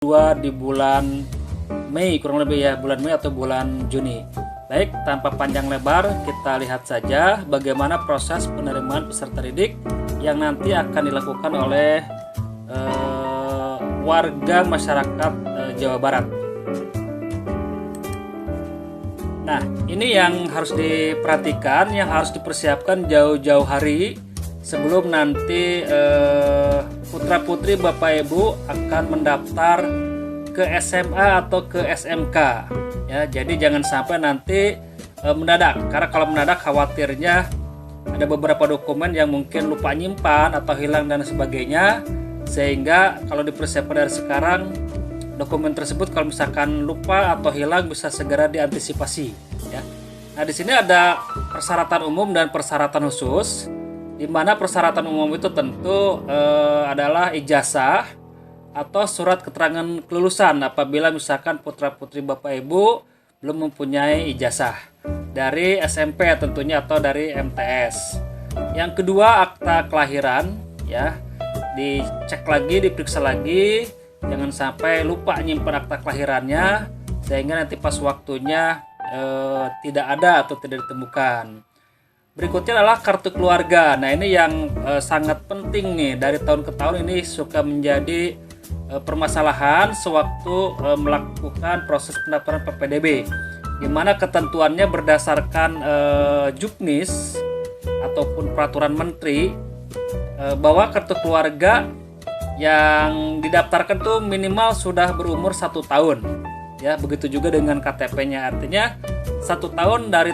kedua di bulan Mei, kurang lebih ya, bulan Mei atau bulan Juni. Baik, tanpa panjang lebar, kita lihat saja bagaimana proses penerimaan peserta didik yang nanti akan dilakukan oleh warga masyarakat Jawa Barat. Nah, ini yang harus diperhatikan, yang harus dipersiapkan jauh-jauh hari sebelum nanti putra-putri Bapak Ibu akan mendaftar ke SMA atau ke SMK. Ya, jadi jangan sampai nanti mendadak, karena kalau mendadak khawatirnya ada beberapa dokumen yang mungkin lupa nyimpan atau hilang dan sebagainya, sehingga kalau dipersiapkan dari sekarang, dokumen tersebut kalau misalkan lupa atau hilang bisa segera diantisipasi. Ya. Nah, di sini ada persyaratan umum dan persyaratan khusus, di mana persyaratan umum itu tentu adalah ijazah atau surat keterangan kelulusan apabila misalkan putra-putri Bapak Ibu belum mempunyai ijazah dari SMP tentunya atau dari MTS. Yang kedua, akta kelahiran, ya, dicek lagi, diperiksa lagi, jangan sampai lupa nyimpan akta kelahirannya sehingga nanti pas waktunya tidak ada atau tidak ditemukan. Berikutnya adalah kartu keluarga. Nah, ini yang sangat penting nih, dari tahun ke tahun ini suka menjadi permasalahan sewaktu melakukan proses pendaftaran PPDB, di mana ketentuannya berdasarkan Juknis ataupun peraturan menteri bahwa kartu keluarga yang didaftarkan tuh minimal sudah berumur 1 tahun. Ya, begitu juga dengan KTP-nya, artinya 1 tahun dari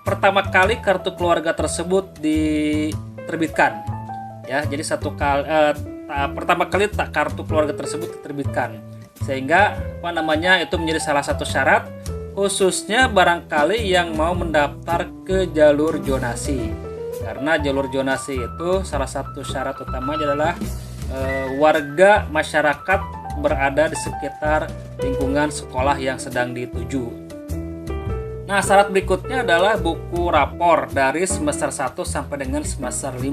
pertama kali kartu keluarga tersebut diterbitkan. Ya, jadi pertama kali kartu keluarga tersebut diterbitkan, sehingga itu menjadi salah satu syarat, khususnya barangkali yang mau mendaftar ke jalur zonasi, karena jalur zonasi itu salah satu syarat utamanya adalah warga masyarakat berada di sekitar lingkungan sekolah yang sedang dituju. Nah, syarat berikutnya adalah buku rapor dari semester 1 sampai dengan semester 5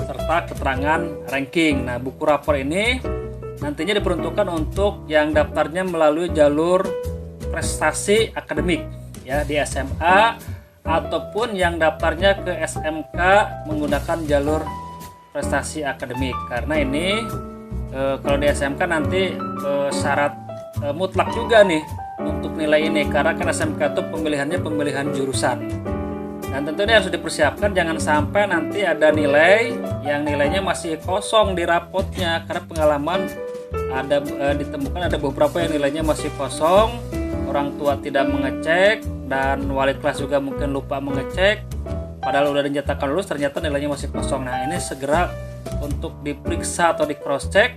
serta keterangan ranking. Nah, buku rapor ini nantinya diperuntukkan untuk yang daftarnya melalui jalur prestasi akademik, ya, di SMA, ataupun yang daftarnya ke SMK menggunakan jalur prestasi akademik. Karena ini kalau di SMK nanti syarat mutlak juga nih untuk nilai ini, karena kan SMK itu pemilihan jurusan. Dan tentu ini harus dipersiapkan, jangan sampai nanti ada nilai yang nilainya masih kosong di rapotnya, karena pengalaman ditemukan ada beberapa yang nilainya masih kosong, orang tua tidak mengecek dan wali kelas juga mungkin lupa mengecek, padahal udah dinyatakan lulus ternyata nilainya masih kosong. Nah, ini segera untuk diperiksa atau di cross check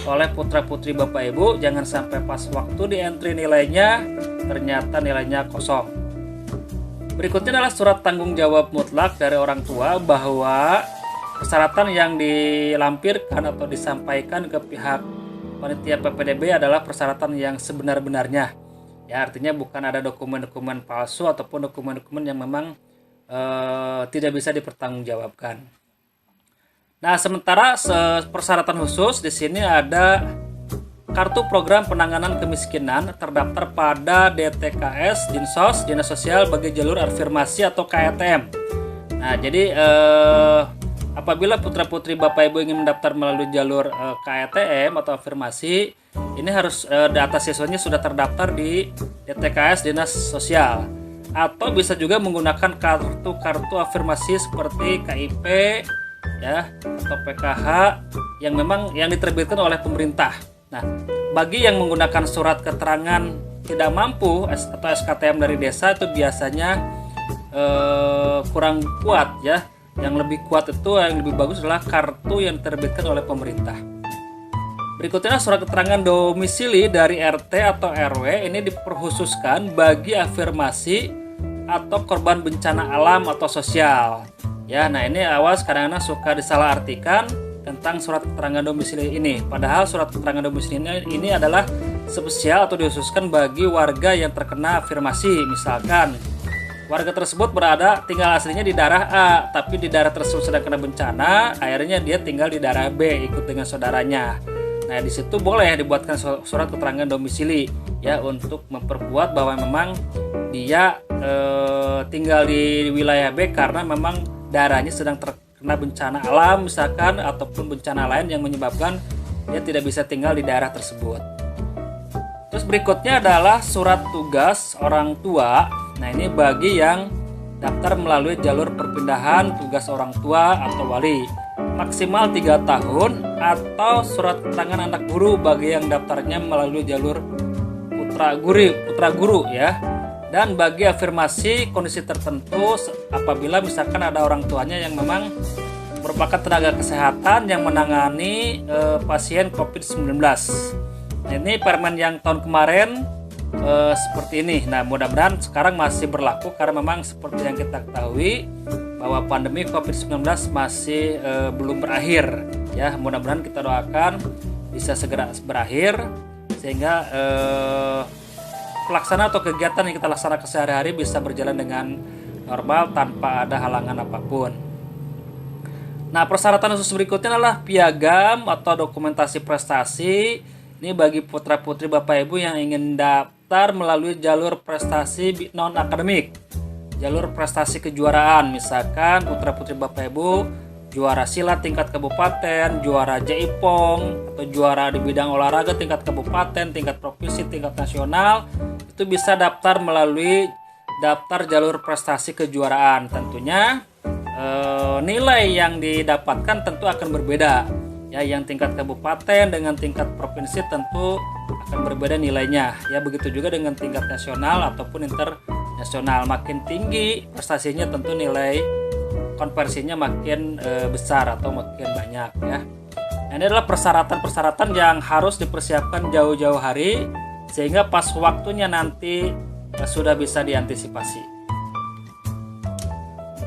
oleh putra-putri Bapak Ibu, jangan sampai pas waktu di entry nilainya ternyata nilainya kosong. Berikutnya adalah surat tanggung jawab mutlak dari orang tua bahwa persyaratan yang dilampirkan atau disampaikan ke pihak panitia PPDB adalah persyaratan yang sebenar-benarnya. Ya, artinya bukan ada dokumen-dokumen palsu ataupun dokumen-dokumen yang memang tidak bisa dipertanggungjawabkan. Nah, sementara persyaratan khusus di sini ada kartu program penanganan kemiskinan terdaftar pada DTKS Dinsos Dinas Sosial bagi jalur afirmasi atau KTM. Nah, jadi apabila putra-putri Bapak Ibu ingin mendaftar melalui jalur KTM atau afirmasi, ini harus data siswanya sudah terdaftar di DTKS Dinas Sosial, atau bisa juga menggunakan kartu afirmasi seperti KIP, ya, atau PKH yang memang yang diterbitkan oleh pemerintah. Nah, bagi yang menggunakan surat keterangan tidak mampu atau SKTM dari desa itu biasanya kurang kuat, ya. Yang lebih kuat itu, yang lebih bagus adalah kartu yang diterbitkan oleh pemerintah. Berikutnya surat keterangan domisili dari RT atau RW, ini diperkhususkan bagi afirmasi atau korban bencana alam atau sosial. Ya, nah ini awas kadang-kadang suka disalahartikan tentang surat keterangan domisili ini. Padahal surat keterangan domisili ini adalah spesial atau dikhususkan bagi warga yang terkena afirmasi. Misalkan warga tersebut tinggal aslinya di daerah A, tapi di daerah tersebut sedang kena bencana, akhirnya dia tinggal di daerah B ikut dengan saudaranya. Nah, di situ boleh dibuatkan surat keterangan domisili ya untuk memperkuat bahwa memang dia tinggal di wilayah B karena memang daerahnya sedang terkena bencana alam misalkan ataupun bencana lain yang menyebabkan dia tidak bisa tinggal di daerah tersebut. Terus berikutnya adalah surat tugas orang tua. Nah, ini bagi yang daftar melalui jalur perpindahan tugas orang tua atau wali maksimal 3 tahun, atau surat keterangan anak guru bagi yang daftarnya melalui jalur putra guru ya. Dan bagi afirmasi kondisi tertentu apabila misalkan ada orang tuanya yang memang merupakan tenaga kesehatan yang menangani pasien COVID-19. Nah, ini permen yang tahun kemarin seperti ini. Nah, mudah-mudahan sekarang masih berlaku karena memang seperti yang kita ketahui bahwa pandemi COVID-19 masih belum berakhir ya. Mudah-mudahan kita doakan bisa segera berakhir sehingga pelaksanaan atau kegiatan yang kita laksanakan sehari-hari bisa berjalan dengan normal tanpa ada halangan apapun. Nah, persyaratan khusus berikutnya adalah piagam atau dokumentasi prestasi. Ini bagi putra-putri Bapak Ibu yang ingin daftar melalui jalur prestasi non-akademik, jalur prestasi kejuaraan, misalkan putra-putri Bapak Ibu juara silat tingkat kabupaten, juara jaipong, atau juara di bidang olahraga tingkat kabupaten, tingkat provinsi, tingkat nasional, itu bisa daftar melalui daftar jalur prestasi kejuaraan. Tentunya nilai yang didapatkan tentu akan berbeda. Ya, yang tingkat kabupaten dengan tingkat provinsi tentu akan berbeda nilainya. Ya, begitu juga dengan tingkat nasional ataupun internasional. Makin tinggi prestasinya tentu nilai konversinya makin besar atau makin banyak ya. Nah, ini adalah persyaratan-persyaratan yang harus dipersiapkan jauh-jauh hari sehingga pas waktunya nanti sudah bisa diantisipasi.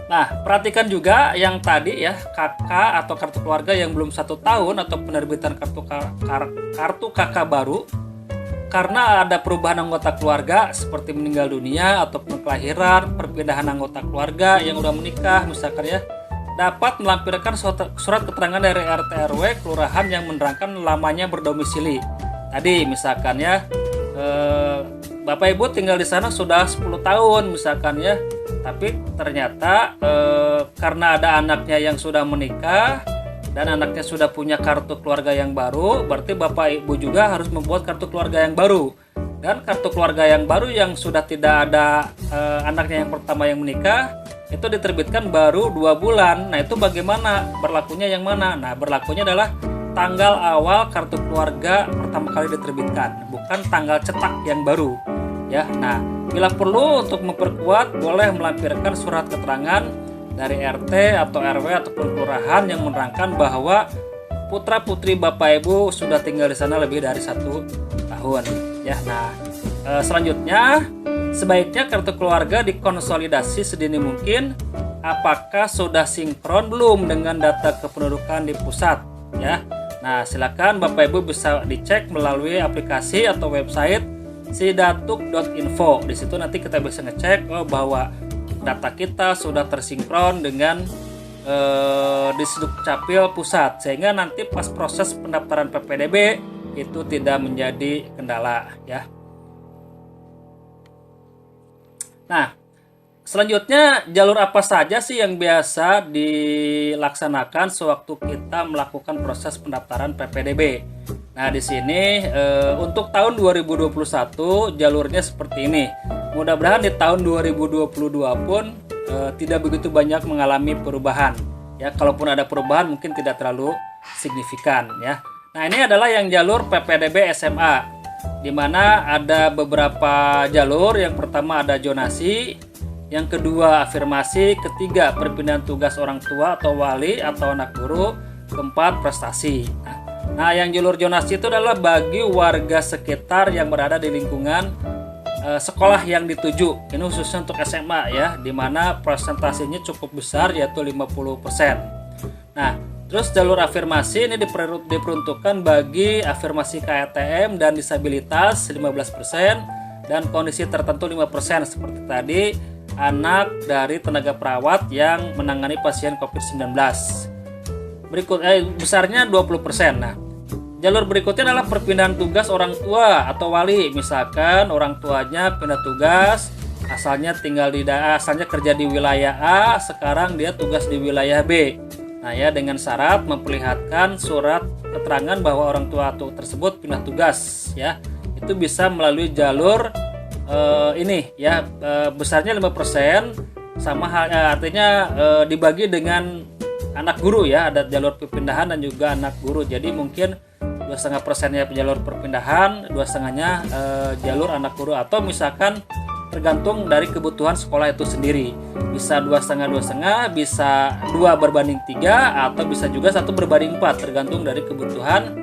Nah, perhatikan juga yang tadi ya, KK atau kartu keluarga yang belum 1 tahun atau penerbitan kartu KK baru karena ada perubahan anggota keluarga seperti meninggal dunia ataupun kelahiran, perpindahan anggota keluarga yang udah menikah misalkan ya, dapat melampirkan surat keterangan dari RT RW kelurahan yang menerangkan lamanya berdomisili. Tadi misalkan ya, Bapak Ibu tinggal di sana sudah 10 tahun misalkan ya, tapi ternyata karena ada anaknya yang sudah menikah dan anaknya sudah punya kartu keluarga yang baru, berarti Bapak Ibu juga harus membuat kartu keluarga yang baru. Dan kartu keluarga yang baru yang sudah tidak ada anaknya yang pertama yang menikah, itu diterbitkan baru 2 bulan. Nah, itu bagaimana? Berlakunya yang mana? Nah, berlakunya adalah tanggal awal kartu keluarga pertama kali diterbitkan, bukan tanggal cetak yang baru. Ya, nah, bila perlu untuk memperkuat, boleh melampirkan surat keterangan dari RT atau RW ataupun kelurahan yang menerangkan bahwa putra putri Bapak Ibu sudah tinggal di sana lebih dari 1 tahun. Ya, nah, selanjutnya sebaiknya kartu keluarga dikonsolidasi sedini mungkin. Apakah sudah sinkron belum dengan data kependudukan di pusat? Ya, nah, silakan Bapak Ibu bisa dicek melalui aplikasi atau website sidatuk.info. Di situ nanti kita bisa ngecek bahwa data kita sudah tersinkron dengan di Dukcapil pusat, sehingga nanti pas proses pendaftaran PPDB itu tidak menjadi kendala ya. Nah, selanjutnya jalur apa saja sih yang biasa dilaksanakan sewaktu kita melakukan proses pendaftaran PPDB? Nah, di sini untuk tahun 2021 jalurnya seperti ini. Mudah-mudahan di tahun 2022 pun tidak begitu banyak mengalami perubahan. Ya, kalaupun ada perubahan mungkin tidak terlalu signifikan ya. Nah, ini adalah yang jalur PPDB SMA, di mana ada beberapa jalur. Yang pertama ada zonasi, yang kedua afirmasi, ketiga perpindahan tugas orang tua atau wali atau anak guru, keempat prestasi. Nah, yang jalur zonasi itu adalah bagi warga sekitar yang berada di lingkungan sekolah yang dituju. Ini khususnya untuk SMA ya, di mana presentasinya cukup besar yaitu 50%. Nah, terus jalur afirmasi ini diperuntukkan bagi afirmasi KTM dan disabilitas 15% dan kondisi tertentu 5%, seperti tadi anak dari tenaga perawat yang menangani pasien COVID-19. Besarnya 20%. Nah, Jalur berikutnya adalah perpindahan tugas orang tua atau wali. Misalkan orang tuanya pindah tugas, asalnya kerja di wilayah A, sekarang dia tugas di wilayah B. Nah ya, dengan syarat memperlihatkan surat keterangan bahwa orang tua tersebut pindah tugas ya. Itu bisa melalui jalur ini ya, besarnya 5%, sama artinya dibagi dengan anak guru ya, ada jalur perpindahan dan juga anak guru. Jadi mungkin 2,5%-nya jalur perpindahan, 2,5-nya jalur anak guru, atau misalkan tergantung dari kebutuhan sekolah itu sendiri. Bisa 2,5, bisa 2:3, atau bisa juga 1:4, tergantung dari kebutuhan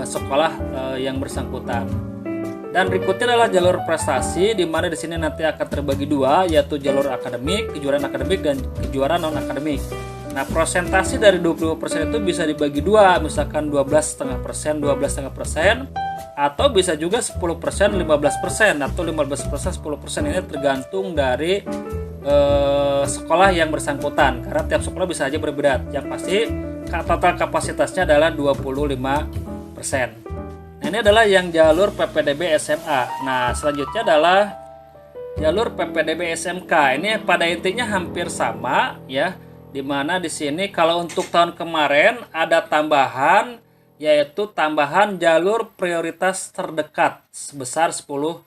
sekolah yang bersangkutan. Dan berikutnya adalah jalur prestasi, di mana di sini nanti akan terbagi dua, yaitu jalur akademik, kejuaraan akademik dan kejuaraan non akademik. Nah, prosentasi dari 20% itu bisa dibagi dua, misalkan 12,5%, 12,5%, atau bisa juga 10%, 15%, atau 15%, 10%. Ini tergantung dari sekolah yang bersangkutan, karena tiap sekolah bisa aja berbeda. Yang pasti total kapasitasnya adalah 25%. Nah, ini adalah yang jalur PPDB SMA. Nah, selanjutnya adalah jalur PPDB SMK. Ini pada intinya hampir sama ya. Dimana di sini kalau untuk tahun kemarin ada tambahan, yaitu tambahan jalur prioritas terdekat sebesar 10%.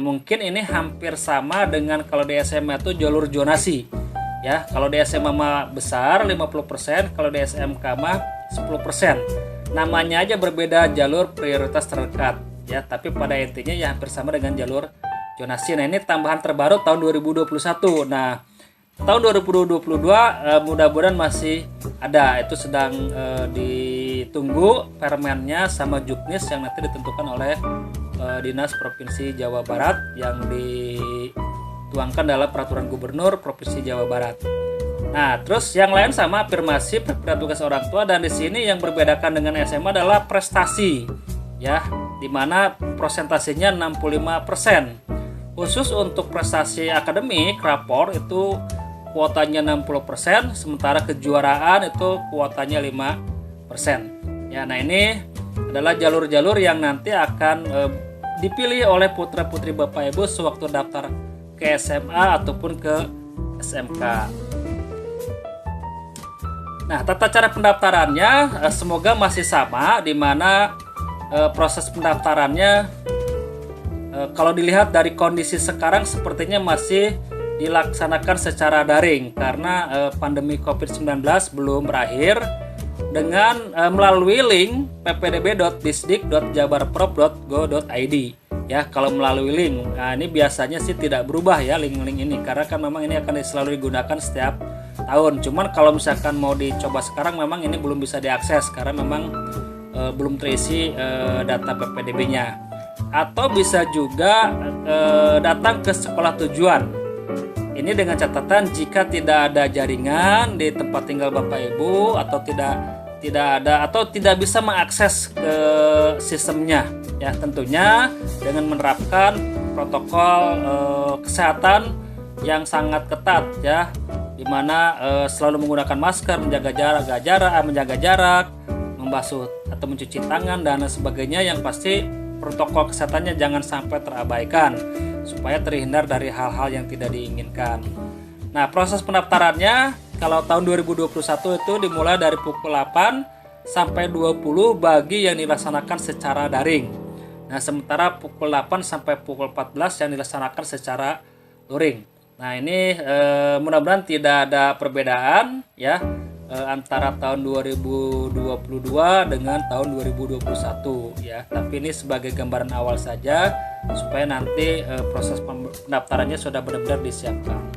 Mungkin ini hampir sama dengan kalau di SMA itu jalur zonasi ya. Kalau di SMA mah besar 50%, kalau di SMK mah 10%. Namanya aja berbeda, jalur prioritas terdekat ya, tapi pada intinya ya hampir sama dengan jalur zonasi. Nah, ini tambahan terbaru tahun 2021. Nah, tahun 2022 mudah-mudahan masih ada, itu sedang ditunggu permennya sama juknis yang nanti ditentukan oleh Dinas Provinsi Jawa Barat yang dituangkan dalam peraturan gubernur Provinsi Jawa Barat. Nah, terus yang lain sama afirmasi perpindahan tugas orang tua, dan di sini yang berbedakan dengan SMA adalah prestasi ya, di mana prosentasinya 65%. Khusus untuk prestasi akademik rapor itu kuotanya 60%, sementara kejuaraan itu kuotanya 5%. Ya, nah ini adalah jalur-jalur yang nanti akan dipilih oleh putra-putri Bapak Ibu sewaktu daftar ke SMA ataupun ke SMK. Nah, tata cara pendaftarannya semoga masih sama, di mana proses pendaftarannya kalau dilihat dari kondisi sekarang sepertinya masih dilaksanakan secara daring karena pandemi COVID-19 belum berakhir, dengan melalui link ppdb.disdik.jabarprov.go.id ya. Kalau melalui link, nah ini biasanya sih tidak berubah ya link-link ini, karena kan memang ini akan selalu digunakan setiap tahun. Cuman kalau misalkan mau dicoba sekarang memang ini belum bisa diakses karena memang belum terisi data PPDB-nya. Atau bisa juga datang ke sekolah tujuan. Ini dengan catatan jika tidak ada jaringan di tempat tinggal Bapak Ibu, atau tidak ada atau tidak bisa mengakses ke sistemnya ya, tentunya dengan menerapkan protokol kesehatan yang sangat ketat ya, di mana selalu menggunakan masker, menjaga jarak, membasuh atau mencuci tangan dan sebagainya. Yang pasti protokol kesehatannya jangan sampai terabaikan supaya terhindar dari hal-hal yang tidak diinginkan. Nah, proses pendaftarannya kalau tahun 2021 itu dimulai dari pukul 8 sampai 20 bagi yang dilaksanakan secara daring. Nah, sementara pukul 8 sampai pukul 14 yang dilaksanakan secara luring. Nah, ini mudah-mudahan tidak ada perbedaan ya antara tahun 2022 dengan tahun 2021 ya. Tapi ini sebagai gambaran awal saja supaya nanti proses pendaftarannya sudah benar-benar disiapkan.